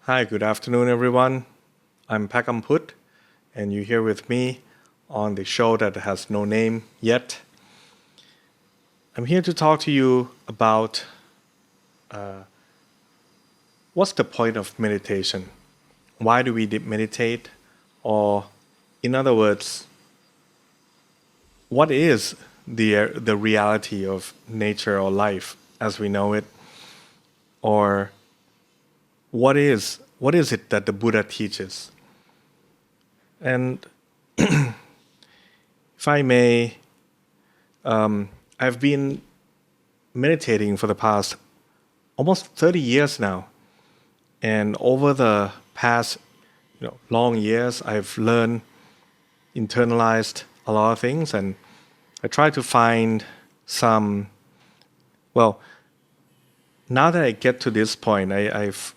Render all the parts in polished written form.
Hi, good afternoon, everyone. I'm Put, and you're here with me on the show that has no name yet. I'm here to talk to you about what's the point of meditation? Why do we meditate? Or, in other words, what is the reality of nature or life as we know it? Or what is it that the Buddha teaches? And if I may, I've been meditating for the past almost 30 years now. And over the past long years, I've learned, internalized a lot of things, and I try to find some, well, now that I get to this point, I've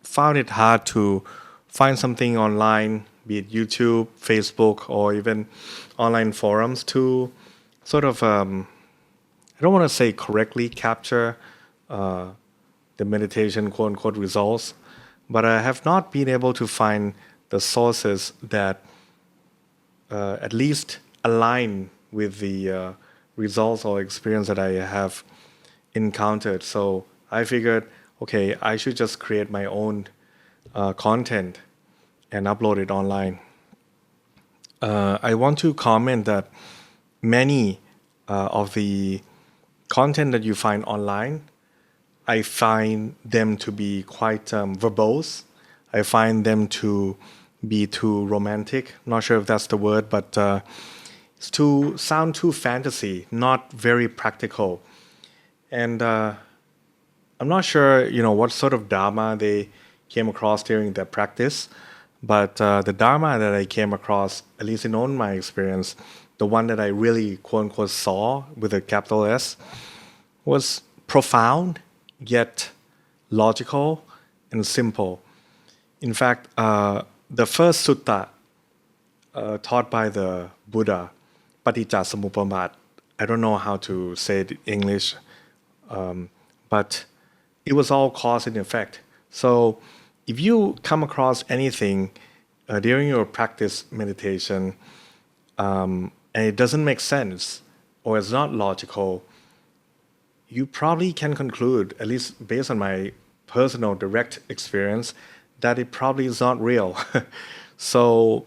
found it hard to find something online, be it YouTube, Facebook, or even online forums to sort of, I don't want to say correctly capture the meditation quote unquote results, but I have not been able to find the sources that at least align with the results or experience that I have encountered. So I figured, okay, I should just create my own content and upload it online. I want to comment that many of the content that you find online, I find them to be quite verbose. I find them to be too romantic. Not sure if that's the word, but it's to sound too fantasy, not very practical. And I'm not sure, what sort of dharma they came across during their practice, but the dharma that I came across, at least in all my experience, the one that I really quote unquote saw with a capital S, was profound yet logical and simple. In fact, the first sutta taught by the Buddha, Paticcasamuppammāt, I don't know how to say it in English, but it was all cause and effect. So if you come across anything during your practice meditation and it doesn't make sense or it's not logical, you probably can conclude, at least based on my personal direct experience, that it probably is not real. So,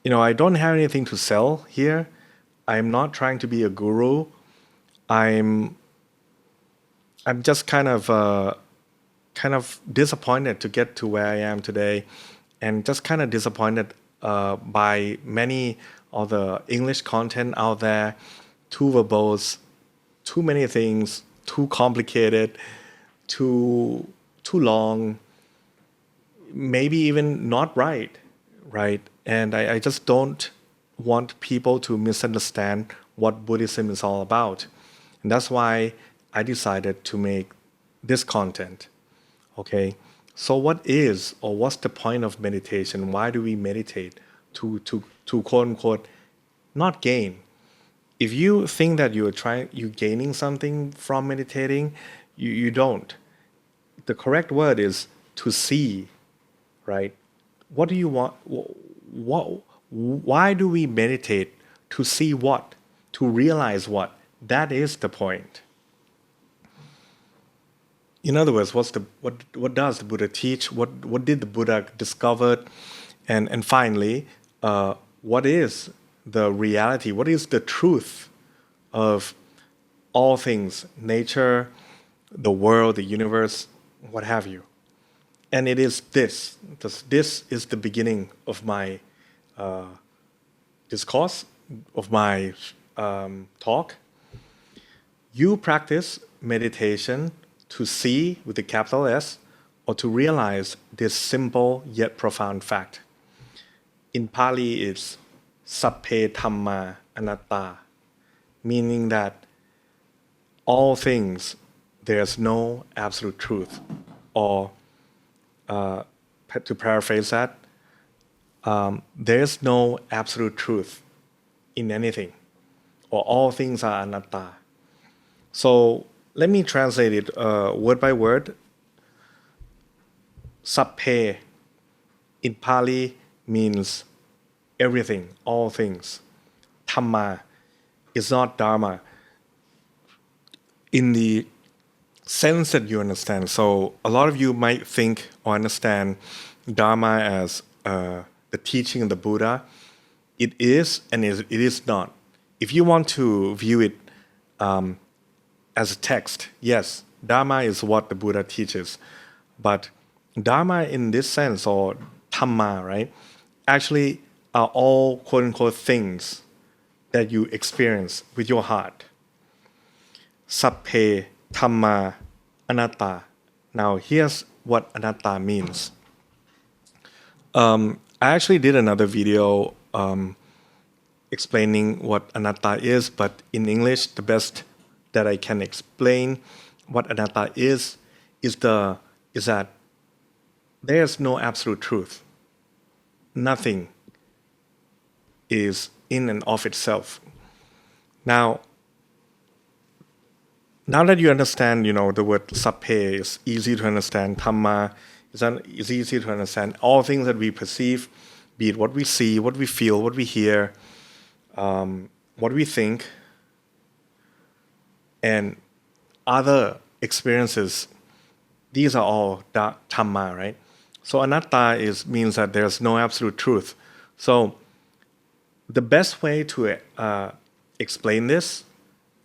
I don't have anything to sell here. I'm not trying to be a guru. I'm just kind of disappointed to get to where I am today, and just kind of disappointed by many of the English content out there, too verbose, too many things, too complicated, too long, maybe even not right? And I just don't want people to misunderstand what Buddhism is all about. And that's why I decided to make this content. Okay, so what is or what's the point of meditation? Why do we meditate? To quote unquote not gain. If you think that you're gaining something from meditating, you don't. The correct word is to see, right? What do you want? Why do we meditate? To see what? To realize what? That is the point. In other words, what does the Buddha teach? What did the Buddha discover? And finally, what is the reality? What is the truth of all things, nature, the world, the universe, what have you? And it is this. This is the beginning of my discourse, of my talk. You practice meditation to see with the capital S, or to realize this simple yet profound fact. In Pali, it's sapphe dhamma anatta, meaning that all things, there's no absolute truth. Or to paraphrase that, there's no absolute truth in anything, or all things are anatta. So let me translate it word by word. Sapphe in Pali means everything, all things. Dhamma is not Dharma in the sense that you understand. So a lot of you might think or understand Dharma as the teaching of the Buddha. It is and it is not. If you want to view it as a text, yes, Dharma is what the Buddha teaches. But Dharma in this sense, or Dhamma, right, actually are all quote-unquote things that you experience with your heart. Sapphe Dhamma Anatta. Now here's what Anatta means. I actually did another video explaining what Anatta is, but in English, the best that I can explain what Anatta is that there's no absolute truth. Nothing is in and of itself. Now that you understand, the word sapphe is easy to understand, dhamma is easy to understand. All things that we perceive, be it what we see, what we feel, what we hear, what we think, and other experiences, these are all dhamma, right? So anatta means that there's no absolute truth. So the best way to explain this,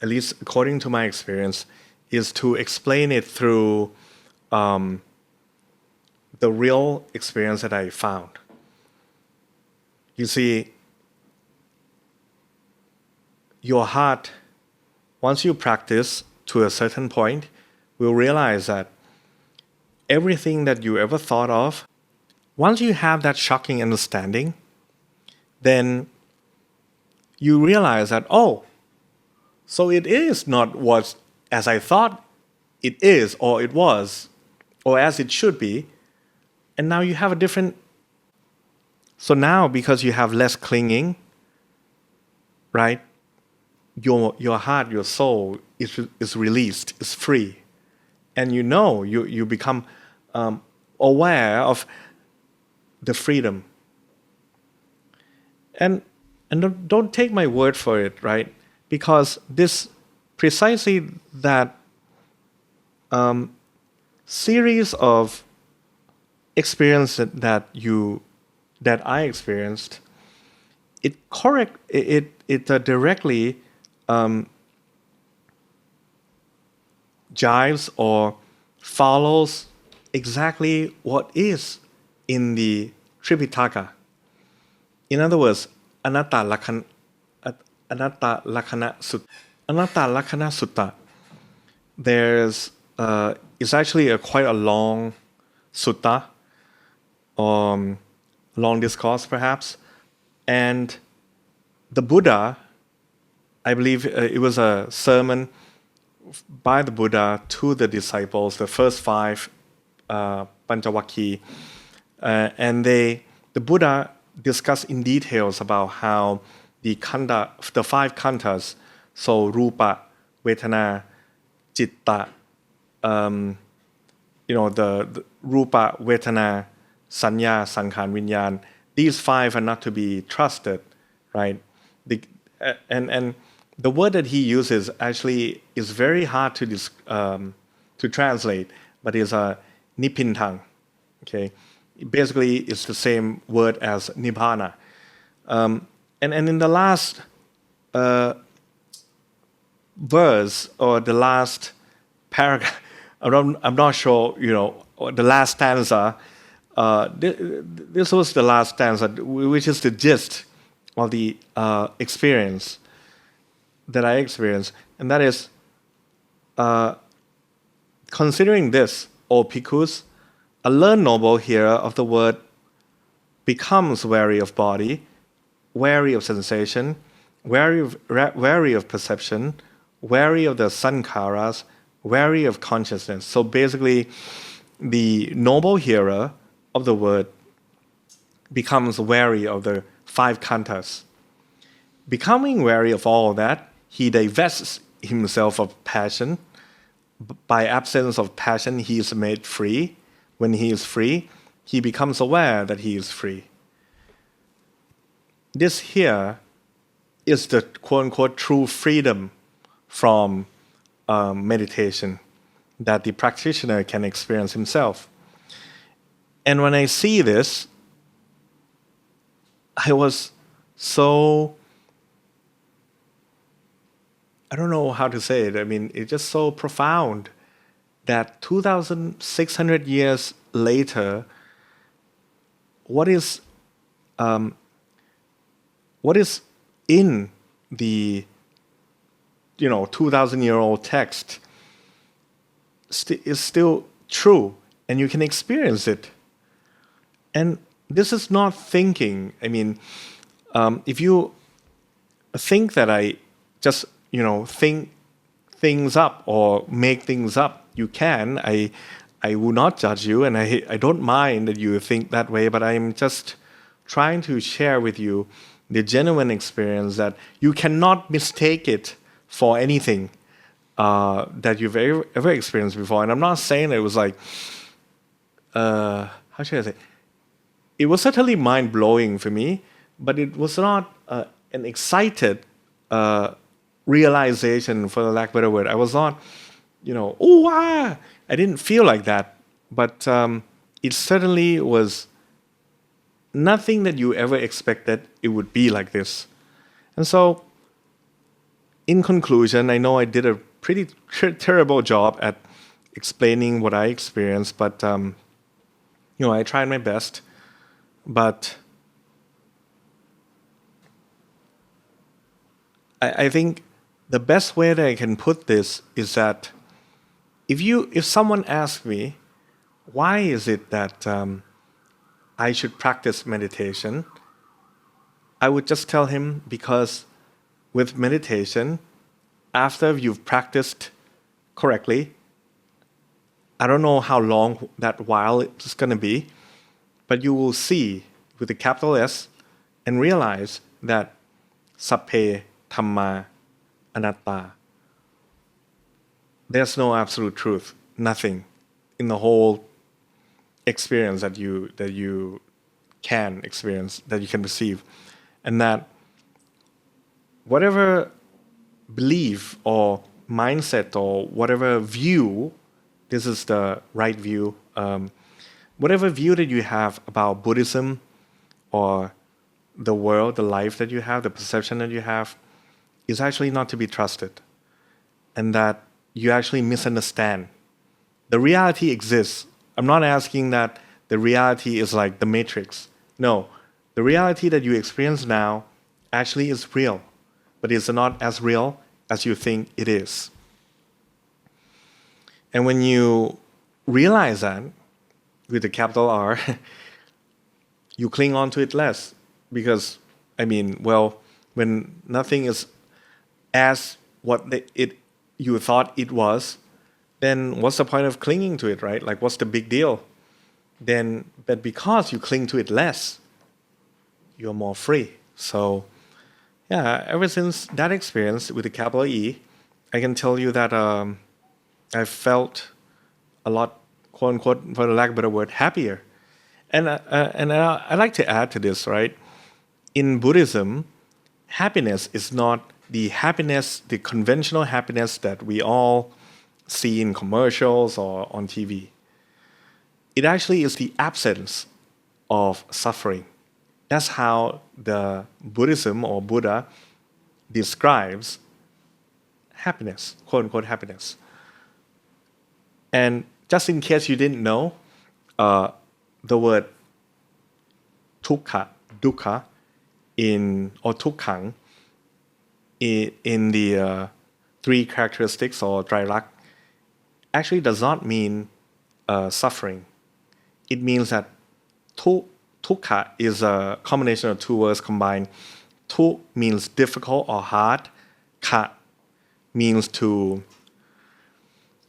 at least according to my experience, is to explain it through the real experience that I found. You see, your heart, once you practice to a certain point, will realize that everything that you ever thought of, once you have that shocking understanding, then you realize that, so it is not what as I thought it is, or it was, or as it should be, and now you have a different. So now, because you have less clinging, right? Your heart, your soul is released, is free, and you become aware of the freedom. And don't take my word for it, right? Because this precisely that series of experience that I experienced, it directly jives or follows exactly what is in the Tripitaka. In other words, Anattalakkhaṇa Sutta. There's it's actually quite a long sutta, long discourse perhaps, and the Buddha, I believe it was a sermon by the Buddha to the disciples, the first 5 Pañcavakkhī, and the Buddha discussed in details about how the 5 khandhas, so rupa, vedana, citta, the rupa, vedana, saññā, saṅkhāra, viññāṇ, these 5 are not to be trusted, right? And the word that he uses actually is very hard to translate, but is a nibbindaṃ. Okay, basically it's the same word as nibbana. And in the last verse or the last paragraph, I'm not sure, or the last stanza. This was the last stanza, which is the gist of the experience that I experienced, and that is, considering this, O bhikkhus, a learned noble hearer of the word becomes wary of body, wary of sensation, wary of perception, wary of the saṅkharas, wary of consciousness. So basically, the noble hearer of the word becomes wary of the 5 khandhas. Becoming wary of all that, he divests himself of passion. By absence of passion, he is made free. When he is free, he becomes aware that he is free. This here is the quote-unquote true freedom from meditation that the practitioner can experience himself. And when I see this, I was so, I don't know how to say it. I mean, it's just so profound that 2,600 years later, what is in the 2,000-year-old text is still true, and you can experience it. And this is not thinking. I mean, if you think that I just think things up or make things up, you can. I will not judge you, and I don't mind that you think that way, but I'm just trying to share with you the genuine experience that you cannot mistake it for anything that you've ever experienced before. And I'm not saying that it was like, how should I say? It was certainly mind-blowing for me, but it was not an excited realization, for the lack of a better word. I was not, oh, wow. I didn't feel like that. But it certainly was nothing that you ever expected it would be like this. And so, in conclusion, I know I did a pretty terrible job at explaining what I experienced, but I tried my best. But I think the best way that I can put this is that if someone asks me, why is it that I should practice meditation, I would just tell him, because with meditation, after you've practiced correctly, I don't know how long that while it's going to be, but you will see with a capital S and realize that sapphe dhamma anatta. There's no absolute truth, nothing in the whole experience that you can experience, that you can receive. And that whatever belief or mindset or whatever view, this is the right view, whatever view that you have about Buddhism or the world, the life that you have, the perception that you have, is actually not to be trusted. And that you actually misunderstand. The reality exists. I'm not asking that the reality is like the Matrix. No, the reality that you experience now actually is real, but it's not as real as you think it is. And when you realize that, with a capital R, you cling on to it less. Because, when nothing is as what you thought it was, then what's the point of clinging to it, right? Like, what's the big deal? But because you cling to it less, you're more free. So, ever since that experience with the capital E, I can tell you that I felt a lot, quote unquote, for the lack of a better word, happier. And I like to add to this, right? In Buddhism, happiness is not the happiness, the conventional happiness that we all see in commercials or on TV. It actually is the absence of suffering. That's how the Buddhism or Buddha describes happiness, quote unquote happiness. And just in case you didn't know, the word dukkha, or tukkaṃ, in the three characteristics or trailak, actually does not mean suffering. It means that dukkha is a combination of two words combined. Tu means difficult or hard. Kha means to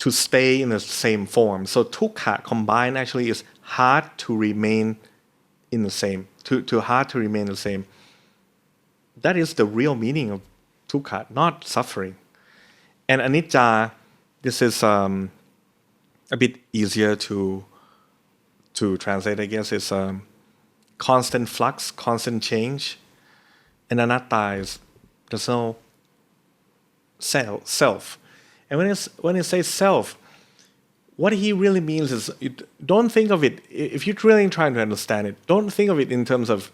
stay in the same form. So dukkha combined actually is hard to remain in the same. To hard to remain the same. That is the real meaning of dukkha, not suffering. And anicca, this is a bit easier to to translate, I guess, is constant flux, constant change. And anatta is there's no self. And when it says self, what he really means is, don't think of it, if you're really trying to understand it, don't think of it in terms of,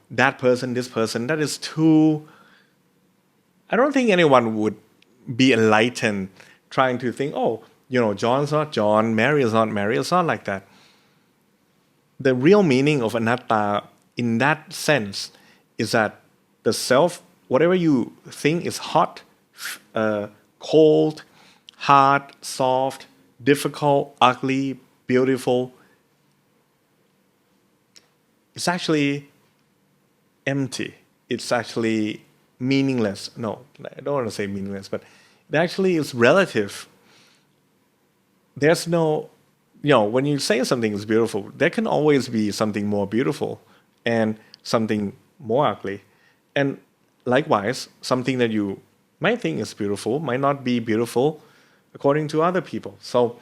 that person, this person. That is too, I don't think anyone would be enlightened trying to think, John's not John, Mary is not Mary. It's not like that. The real meaning of anatta in that sense is that the self, whatever you think is hot, cold, hard, soft, difficult, ugly, beautiful, it's actually empty. It's actually meaningless. No, I don't want to say meaningless, but it actually is relative. There's no, when you say something is beautiful, there can always be something more beautiful and something more ugly. And likewise, something that you might think is beautiful might not be beautiful according to other people. So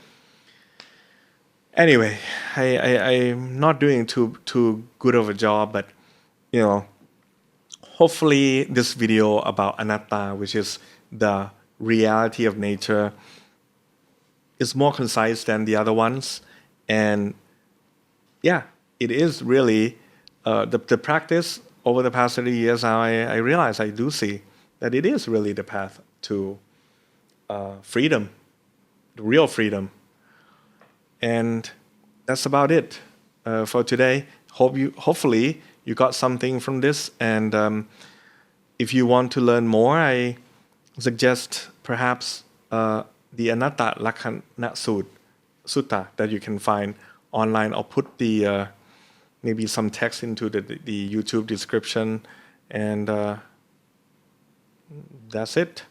anyway, I'm not doing too good of a job, but hopefully this video about anatta, which is the reality of nature, is more concise than the other ones. And yeah, it is really the practice over the past 30 years. Now I realize, I do see that it is really the path to freedom, the real freedom. And that's about it for today. Hopefully you got something from this. And if you want to learn more, I suggest perhaps the Anattalakkhaṇa Sutta that you can find online. I'll put the maybe some text into the YouTube description. And that's it.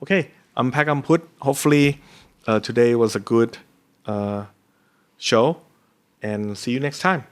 Okay, I'm passaṃ Put. Hopefully today was a good show. And see you next time.